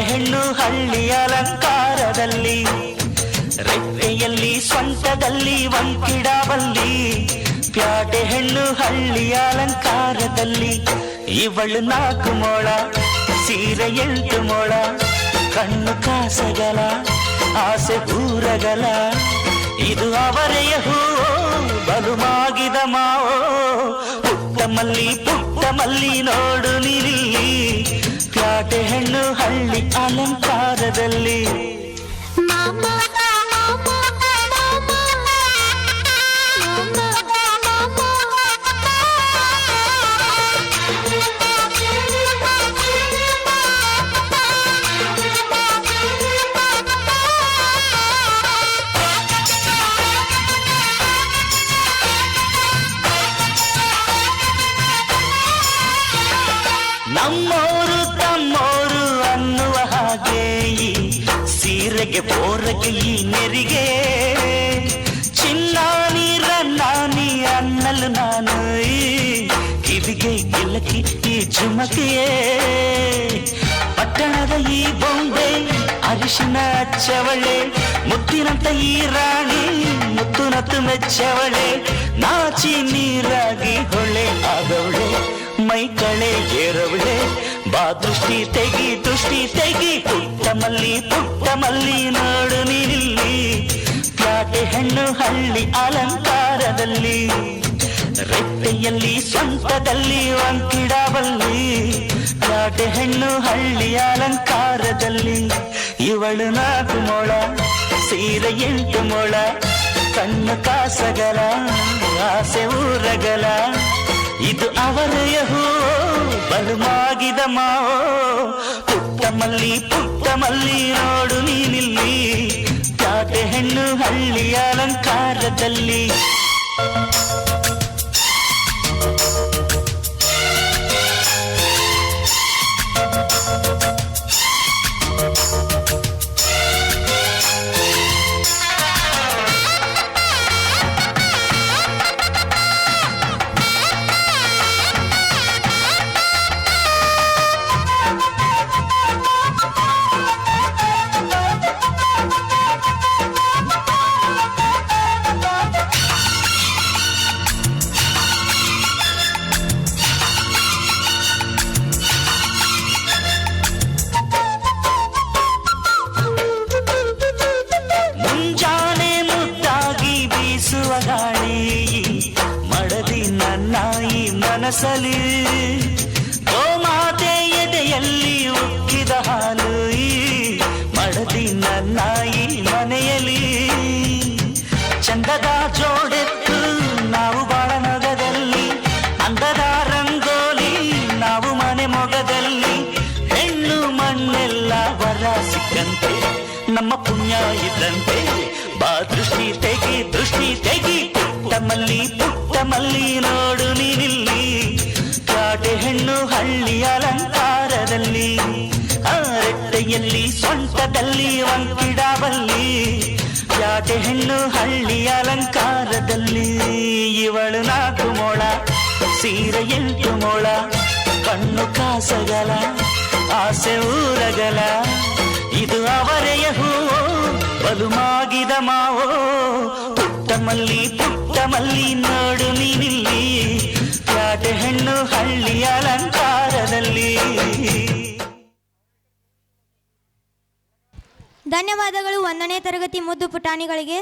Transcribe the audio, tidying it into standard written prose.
ಹೆಣ್ಣು ಹಳ್ಳಿ ಅಲಂಕಾರದಲ್ಲಿ, ರೆಪ್ಪೆಯಲ್ಲಿ ಸ್ವಂತದಲ್ಲಿ ವಂಕಿಡವಲ್ಲಿ. ಪ್ಯಾಟೆ ಹೆಣ್ಣು ಹಳ್ಳಿ ಅಲಂಕಾರದಲ್ಲಿ, ಇವಳು 4 ಮೊಳ ಸೀರೆ 8 ಮೊಳ, ಕಣ್ಣು ಕಾಸಗಲ ಆಸೆ ಊರಗಲ. ಇದು ಅವರೆಯ ಹೂವೋ ಬಲು ಮಾಗಿದ ಮಾವೋ, ಪುಟ್ಟ ಮಲ್ಲಿ ನೋಡು ನಿಲ್ಲಿ. ಪ್ಯಾಟೆ ಹೆಣ್ಣು ಹಳ್ಳಿ ಅಲಂಕಾರದಲ್ಲಿ. ನಮ್ಮೋರು ತಮ್ಮೋರು ಅನ್ನುವ ಹಾಗೆ ಈ ಸೀರೆಗೆ ಬೋರಗೆ ಈ ನೆರಿಗೆ. ಚಿನ್ನಾನಿ ರನ್ನಾನಿ ಅನ್ನಲು ನಾನು ಈ ಕಿವಿಗೆ ಗಿಲಕಿ ಈ ಜುಮಕಿಯೇ. ಪಟ್ಟಣದ ಈ ಬೊಂಬೆ ಅರಿಶಿನ ಹಚ್ಚವಳೆ, ಮುತ್ತಿನಂತ ಈ ರಾಣಿ ಮುತ್ತು ನತ್ತು ಮೆಚ್ಚವಳೆ. ನಾಚಿ ನೀರಾಗಿ ಹೊಳೆ ಆಗವಳೆ, ಮೈ ಕಳೆ ಏರವಳೆ. ಬಾ ದೃಷ್ಟಿ ತೆಗಿ ಪುಟ್ಟ ಮಲ್ಲಿ ನೋಡು ನಿಲ್ಲಿ. ಪ್ಯಾಟೆ ಹೆಣ್ಣು ಹಳ್ಳಿ ಅಲಂಕಾರದಲ್ಲಿ, ರೆಪ್ಪೆಯಲ್ಲಿ ಸ್ವಂತದಲ್ಲಿ ವಂಕಿಡವಲ್ಲಿ. ಪ್ಯಾಟೆ ಹೆಣ್ಣು ಹಳ್ಳಿ ಅಲಂಕಾರದಲ್ಲಿ, ಇವಳು 4 ಮೊಳ ಸೀರೆ 8 ಮೊಳ, ಕಣ್ಣು ಕಾಸಗಲ ಆಸೆ ಊರಗಲ. ಇದು ಅವರೆಯ ಹೂವೋ ಬಲು ಮಾಗಿದ ಮಾವೋ, ಪುಟ್ಟ ಮಲ್ಲಿ ನೋಡು ನೀನಿಲ್ಲಿ. ಪ್ಯಾಟೆ ಹೆಣ್ಣು ಹಳ್ಳಿ ಅಲಂಕಾರದಲ್ಲಿ. ಗಾಳಿ ಮಡದಿ ನನ್ನ ಈ ಮನಸಲಿ, ಗೋಮಾತೆ ಎದೆಯಲ್ಲಿ ಉಕ್ಕಿದ ಹಾಲು ಈ ಮಡದಿ ನನ್ನ ಈ ಮನೆಯಲ್ಲಿ. ಚಂದದ ಜೋಡೆತ್ತು ನಾವು ಬಾಳ ನಗದಲ್ಲಿ, ಅಂದದ ರಂಗೋಲಿ ನಾವು ಮನೆ ಮೊಗದಲ್ಲಿ. ಹೆಣ್ಣು ಮಣ್ಣೆಲ್ಲ ವರ ಸಿಕ್ಕಂತೆ ನಮ್ಮ ಪುಣ್ಯ ಇದ್ದಂತೆ. ಬಾ ದೃಷ್ಟಿ ತೆಗಿ ಪುಟ್ಟ ಮಲ್ಲಿ ನೋಡು ನೀನಿಲ್ಲಿ. ಪ್ಯಾಟೆ ಹೆಣ್ಣು ಹಳ್ಳಿ ಅಲಂಕಾರದಲ್ಲಿ, ರೆಟ್ಟೆಯಲ್ಲಿ ಸ್ವಂತದಲ್ಲಿ ವಂಕಿಡವಲ್ಲಿ. ಪ್ಯಾಟೆ ಹೆಣ್ಣು ಹಳ್ಳಿ ಅಲಂಕಾರದಲ್ಲಿ, ಇವಳು 4 ಮೊಳ ಸೀರೆ 8 ಮೊಳ, ಕಣ್ಣು ಕಾಸಗಲ ಆಸೆ ಊರಗಲ. ಇದು ಅವರೆಯ ಹೂವೋ ಬಲು ಮಾಗಿದ ಮಾವೋ, ಪುಟ್ಟ ಮಲ್ಲಿ ನೋಡು ನೀನಿಲ್ಲಿ. ಪ್ಯಾಟೆ ಹೆಣ್ಣು ಹಳ್ಳಿ ಅಲಂಕಾರದಲ್ಲಿ. ಧನ್ಯವಾದಗಳು 1ನೇ ತರಗತಿ ಮುದ್ದು ಪುಟಾಣಿಗಳಿಗೆ.